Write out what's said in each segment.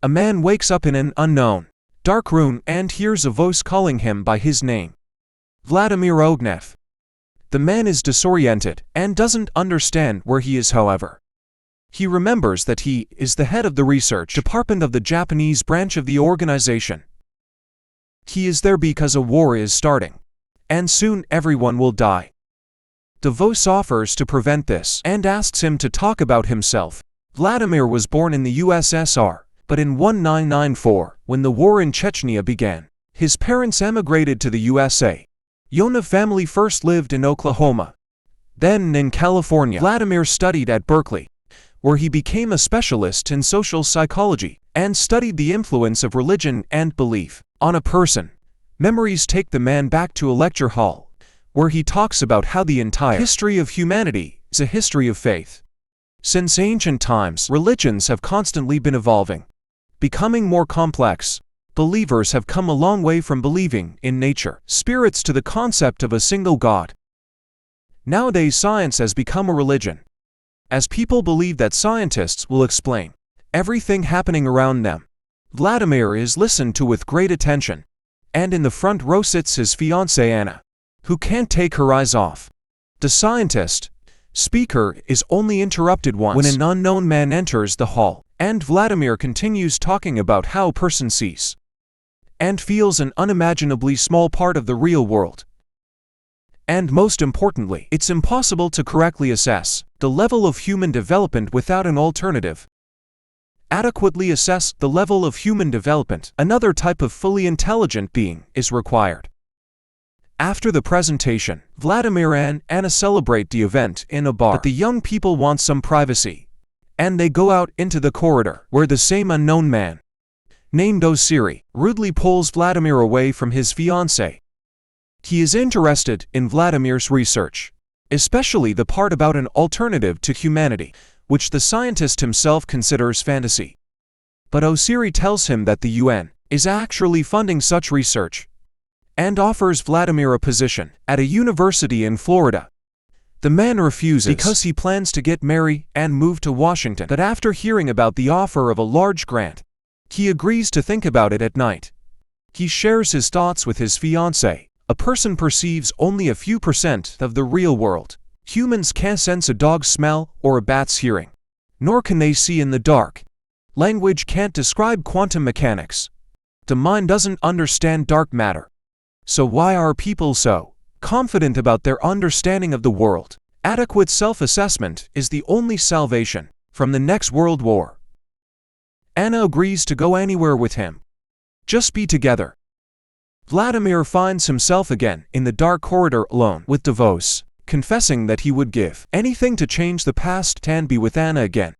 A man wakes up in an unknown, dark room and hears a voice calling him by his name. Vladimir Ognev. The man is disoriented and doesn't understand where he is, however. He remembers that he is the head of the research department of the Japanese branch of the organization. He is there because a war is starting, and soon everyone will die. The voice offers to prevent this and asks him to talk about himself. Vladimir was born in the USSR, but in 1994, when the war in Chechnya began, his parents emigrated to the USA. Yona family first lived in Oklahoma, then in California. Vladimir studied at Berkeley, where he became a specialist in social psychology and studied the influence of religion and belief on a person. Memories take the man back to a lecture hall, where he talks about how the entire history of humanity is a history of faith. Since ancient times, religions have constantly been evolving, becoming more complex. Believers have come a long way from believing in nature, spirits to the concept of a single God. Nowadays, science has become a religion, as people believe that scientists will explain everything happening around them. Vladimir is listened to with great attention, and in the front row sits his fiancée Anna, who can't take her eyes off. The scientist speaker is only interrupted once when an unknown man enters the hall, and Vladimir continues talking about how a person sees and feels an unimaginably small part of the real world. And most importantly, it's impossible to correctly assess the level of human development without an alternative. Adequately assess the level of human development, another type of fully intelligent being is required. After the presentation, Vladimir and Anna celebrate the event in a bar, but the young people want some privacy, and they go out into the corridor, where the same unknown man, named Osiri, rudely pulls Vladimir away from his fiancée. He is interested in Vladimir's research, especially the part about an alternative to humanity, which the scientist himself considers fantasy. But Osiri tells him that the UN is actually funding such research, and offers Vladimir a position at a university in Florida. The man refuses because he plans to get married and move to Washington, but after hearing about the offer of a large grant, he agrees to think about it at night. He shares his thoughts with his fiancée. A person perceives only a few % of the real world. Humans can't sense a dog's smell or a bat's hearing, nor can they see in the dark. Language can't describe quantum mechanics. The mind doesn't understand dark matter. So why are people so confident about their understanding of the world? Adequate self-assessment is the only salvation from the next world war. Anna agrees to go anywhere with him. Just be together. Vladimir finds himself again in the dark corridor alone with DeVos, confessing that he would give anything to change the past and be with Anna again.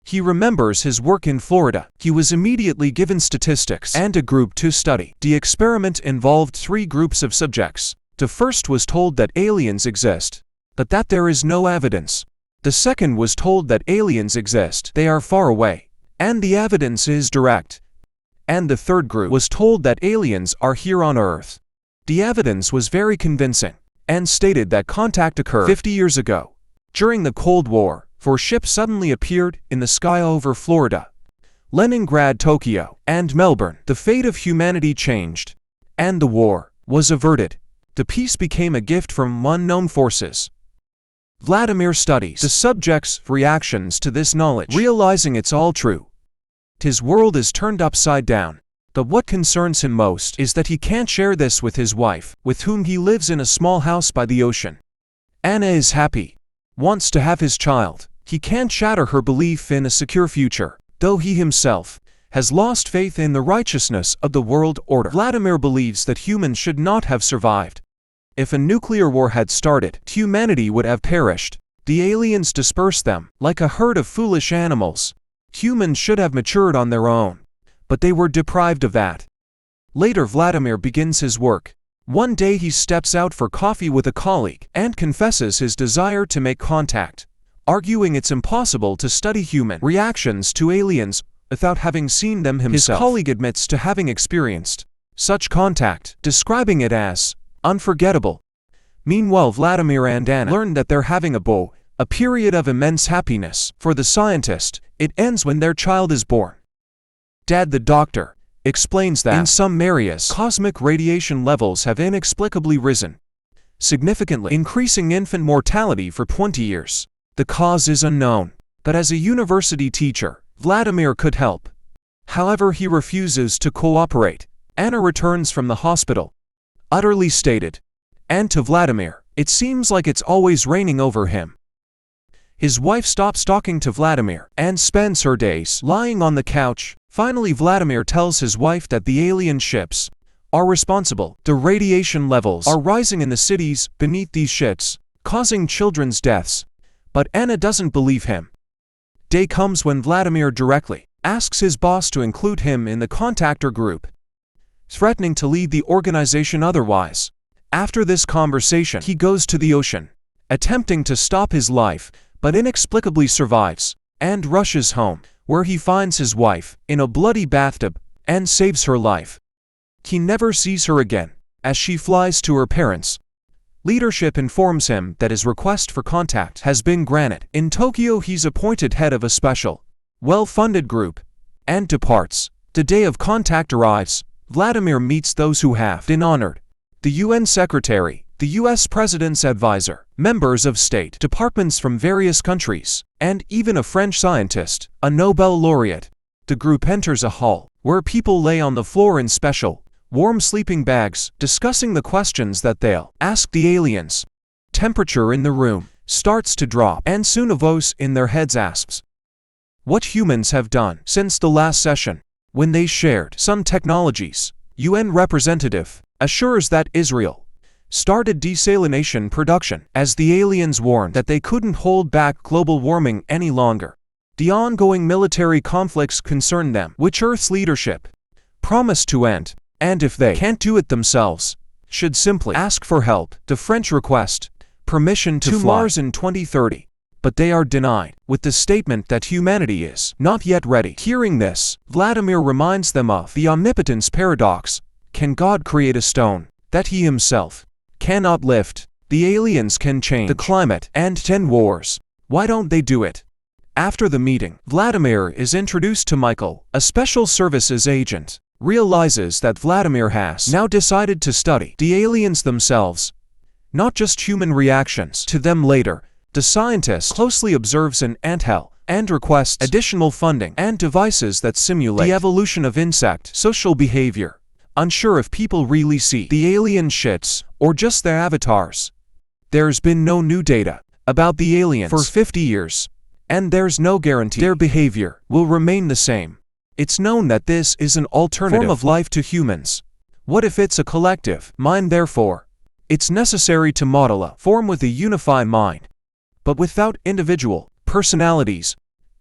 He remembers his work in Florida. He was immediately given statistics and a group to study. The experiment involved 3 groups of subjects. The first was told that aliens exist, but that there is no evidence. The second was told that aliens exist, they are far away, and the evidence is direct. And the third group was told that aliens are here on Earth. The evidence was very convincing, and stated that contact occurred 50 years ago, during the Cold War. 4 ships suddenly appeared in the sky over Florida, Leningrad, Tokyo, and Melbourne. The fate of humanity changed, and the war was averted. The peace became a gift from unknown forces. Vladimir studies the subject's reactions to this knowledge, realizing it's all true. His world is turned upside down. But what concerns him most is that he can't share this with his wife, with whom he lives in a small house by the ocean. Anna is happy, wants to have his child. He can't shatter her belief in a secure future, though he himself has lost faith in the righteousness of the world order. Vladimir believes that humans should not have survived. If a nuclear war had started, humanity would have perished. The aliens dispersed them like a herd of foolish animals. Humans should have matured on their own, but they were deprived of that. Later, Vladimir begins his work. One day he steps out for coffee with a colleague and confesses his desire to make contact, arguing it's impossible to study human reactions to aliens without having seen them himself. His colleague admits to having experienced such contact, describing it as unforgettable. Meanwhile, Vladimir and Anna learn that they're having a period of immense happiness. For the scientist, it ends when their child is born. Dad, the doctor, explains that in some areas, cosmic radiation levels have inexplicably risen, significantly increasing infant mortality for 20 years. The cause is unknown, but as a university teacher, Vladimir could help. However, he refuses to cooperate. Anna returns from the hospital, utterly stated, and to Vladimir, it seems like it's always raining over him. His wife stops talking to Vladimir and spends her days lying on the couch. Finally, Vladimir tells his wife that the alien ships are responsible. The radiation levels are rising in the cities beneath these ships, causing children's deaths. But Anna doesn't believe him. Day comes when Vladimir directly asks his boss to include him in the contactor group, threatening to leave the organization otherwise. After this conversation, he goes to the ocean, attempting to stop his life, but inexplicably survives, and rushes home, where he finds his wife in a bloody bathtub and saves her life. He never sees her again. As she flies to her parents, leadership informs him that his request for contact has been granted. In Tokyo, he's appointed head of a special, well-funded group, and departs. The day of contact arrives. Vladimir meets those who have been honored: the UN Secretary, the US President's advisor, members of state departments from various countries, and even a French scientist, a Nobel laureate. The group enters a hall, where people lay on the floor in special, warm sleeping bags, discussing the questions that they'll ask the aliens. Temperature in the room starts to drop, and soon a voice in their heads asks what humans have done since the last session, when they shared some technologies. UN representative assures that Israel started desalination production, as the aliens warned that they couldn't hold back global warming any longer. The ongoing military conflicts concern them, which Earth's leadership promised to end, and if they can't do it themselves, should simply ask for help. The French request permission to fly Mars in 2030, but they are denied, with the statement that humanity is not yet ready. Hearing this, Vladimir reminds them of the omnipotence paradox. Can God create a stone that he himself cannot lift? The aliens can change the climate and end wars. Why don't they do it? After the meeting, Vladimir is introduced to Michael, a special services agent, realizes that Vladimir has now decided to study the aliens themselves, not just human reactions to them later. The scientist closely observes an anthill and requests additional funding and devices that simulate the evolution of insect social behavior. Unsure if people really see the alien ships or just their avatars. There's been no new data about the aliens for 50 years, and there's no guarantee their behavior will remain the same. It's known that this is an alternative form of life to humans. What if it's a collective mind? Therefore, it's necessary to model a form with a unified mind, but without individual personalities.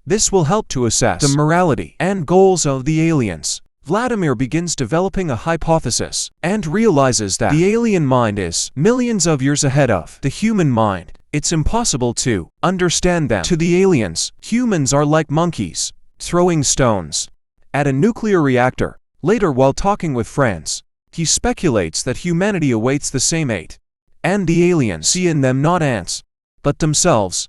This will help to assess the morality and goals of the aliens. Vladimir begins developing a hypothesis and realizes that the alien mind is millions of years ahead of the human mind. It's impossible to understand them. To the aliens, humans are like monkeys, throwing stones at a nuclear reactor. Later, while talking with friends, he speculates that humanity awaits the same fate, and the aliens see in them not ants, but themselves.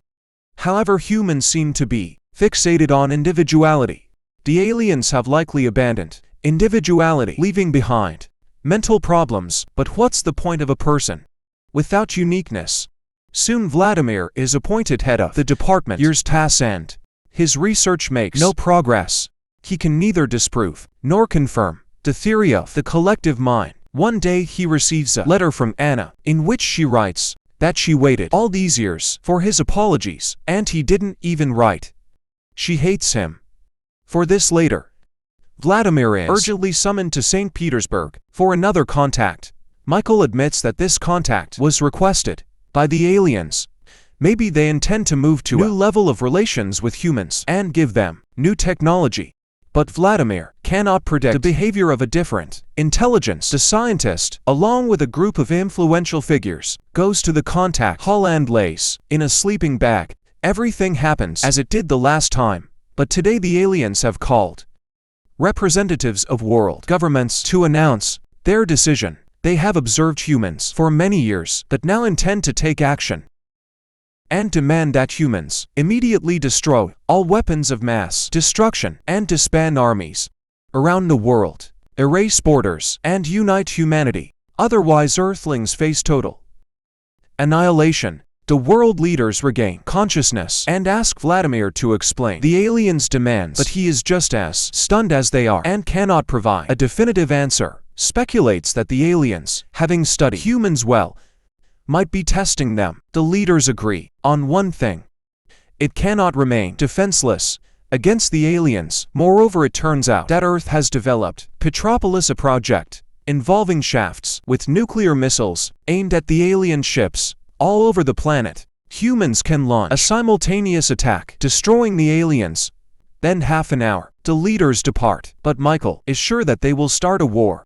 However, humans seem to be fixated on individuality. The aliens have likely abandoned individuality, leaving behind mental problems. But what's the point of a person without uniqueness? Soon Vladimir is appointed head of the department. Years pass and his research makes no progress. He can neither disprove nor confirm the theory of the collective mind. One day he receives a letter from Anna, in which she writes that she waited all these years for his apologies, and he didn't even write. She hates him for this. Later, Vladimir is urgently summoned to St. Petersburg for another contact. Michael admits that this contact was requested by the aliens. Maybe they intend to move to a new level of relations with humans and give them new technology. But Vladimir cannot predict the behavior of a different intelligence. The scientist, along with a group of influential figures, goes to the contact hall and lays in a sleeping bag. Everything happens as it did the last time, but today the aliens have called representatives of world governments to announce their decision. They have observed humans for many years, but now intend to take action and demand that humans immediately destroy all weapons of mass destruction and disband armies. around the world, erase borders, and unite humanity. Otherwise, Earthlings face total annihilation. The world leaders regain consciousness and ask Vladimir to explain the aliens' demands, but he is just as stunned as they are and cannot provide a definitive answer. Speculates that the aliens, having studied humans well, might be testing them. The leaders agree on one thing: it cannot remain defenseless against the aliens. Moreover, it turns out that Earth has developed Petropolis, a project involving shafts with nuclear missiles aimed at the alien ships all over the planet. Humans can launch a simultaneous attack, destroying the aliens. Then half an hour, the leaders depart, but Michael is sure that they will start a war.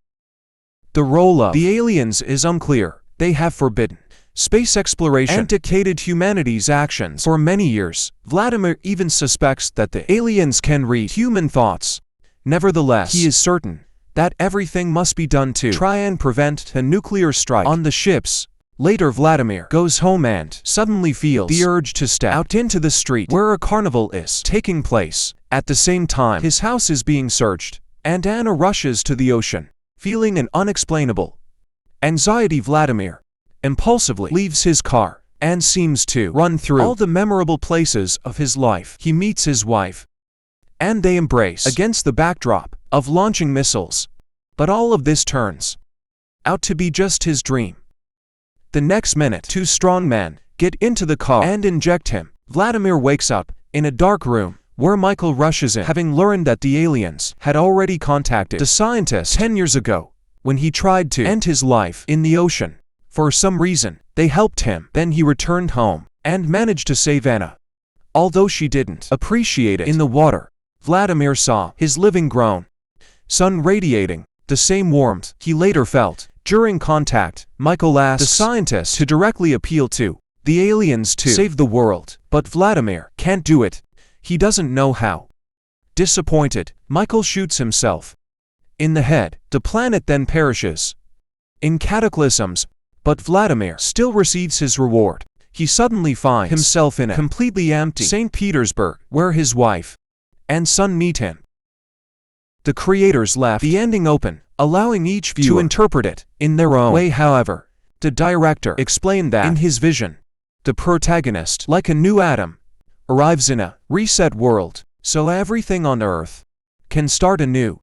The role of the aliens is unclear. They have forbidden space exploration and dictated humanity's actions for many years. Vladimir even suspects that the aliens can read human thoughts. Nevertheless, he is certain that everything must be done to try and prevent a nuclear strike on the ships. Later, Vladimir goes home and suddenly feels the urge to step out into the street where a carnival is taking place. At the same time, his house is being searched, and Anna rushes to the ocean. Feeling an unexplainable anxiety, Vladimir impulsively leaves his car and seems to run through all the memorable places of his life. He meets his wife, and they embrace against the backdrop of launching missiles. But all of this turns out to be just his dream. The next minute, two strongmen get into the car and inject him. Vladimir wakes up in a dark room where Michael rushes in, having learned that the aliens had already contacted the scientist 10 years ago when he tried to end his life in the ocean. For some reason, they helped him. Then he returned home and managed to save Anna. Although she didn't appreciate it in the water, Vladimir saw his living grown son radiating the same warmth he later felt. During contact, Michael asks the scientist to directly appeal to the aliens to save the world, but Vladimir can't do it. He doesn't know how. Disappointed, Michael shoots himself in the head. The planet then perishes in cataclysms, but Vladimir still receives his reward. He suddenly finds himself in a completely empty St. Petersburg, where his wife and son meet him. The creators left the ending open, allowing each viewer to interpret it in their own way. However, the director explained that in his vision, the protagonist, like a new Adam, arrives in a reset world, so everything on Earth can start anew.